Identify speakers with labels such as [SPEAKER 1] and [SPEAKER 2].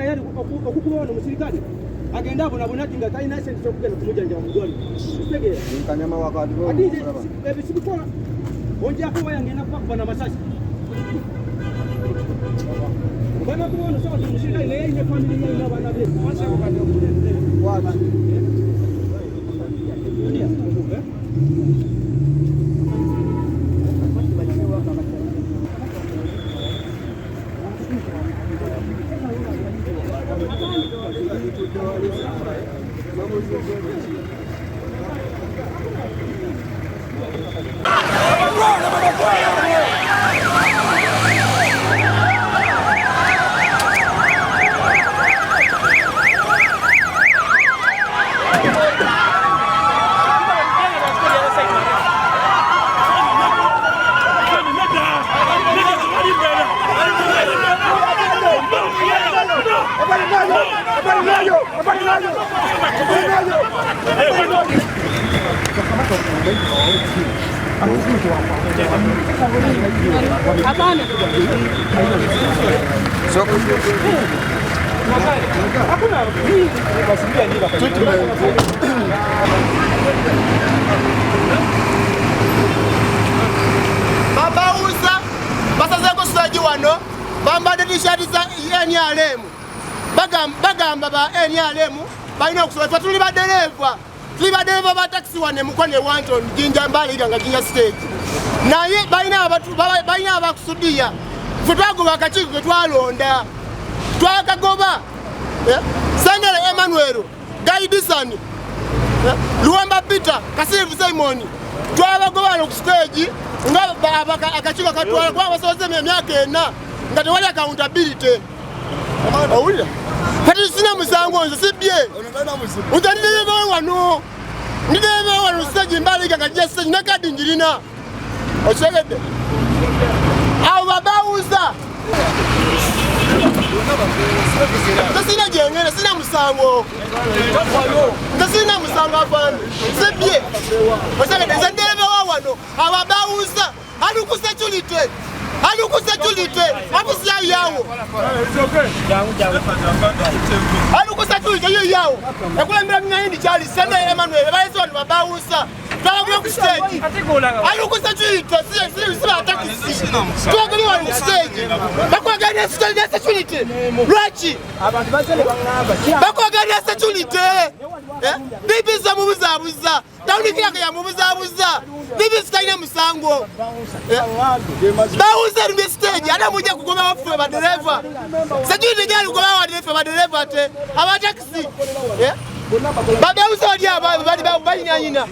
[SPEAKER 1] tayari okukubaona musirikale agenda abonabona ati nga talina sente zokugenda kumujjanjaba mu ddwaliro kitegeera
[SPEAKER 2] Kanyama wakati
[SPEAKER 1] ebisibikola onjako bayangenda kubakuba n'amasasi bana kubona sawa musirikale naye alina famire yalina abaana be
[SPEAKER 3] Babauza basazeko sitaji wano bambadde t-shirt za NRM bagamba ba NRM balina okusobola tuli badereva ba taxi wane Mukono e Wantoni jinja mbali nga jinja stage naye balina abakusudia futwagoba akakiiko ke twalonda twakagoba Sandere Emmanuel Gaidisani Luwamba Peter Kasivu Simon twabagobana ku stage nga akakiiko katwala kwa basoze emyaka ena nga tewali accountability awulira kati sina musango nze sibye utanilebe wano nilebe wano stage mbali nga jesse na kadi njirina oshegede awo babauza Tasina jengene sina musango tasina musango afana sibye oshegede ndelebe wano ababauza alukusachulite abusiya yawo alukusachulite yawo ekulembera ngayindi chali Sandere Emmanuel bayezo babauza Tabu stage. Alukusachulite sisi atakisi. Twagali wa stage. Bakwaganya stage security. Lwachi.
[SPEAKER 2] Abantu bazele bangamba.
[SPEAKER 3] Bakwaganya security. Bibi za mubuzabuza. Tawunikira ya mubuzabuza. Bibi sitaina musango. Bauza rumbe stage. Ada mujja kugoma bafu ba driver. Security jali kugoma ba driver te. Abatakisi. Babauza wali aba bali nyanyina.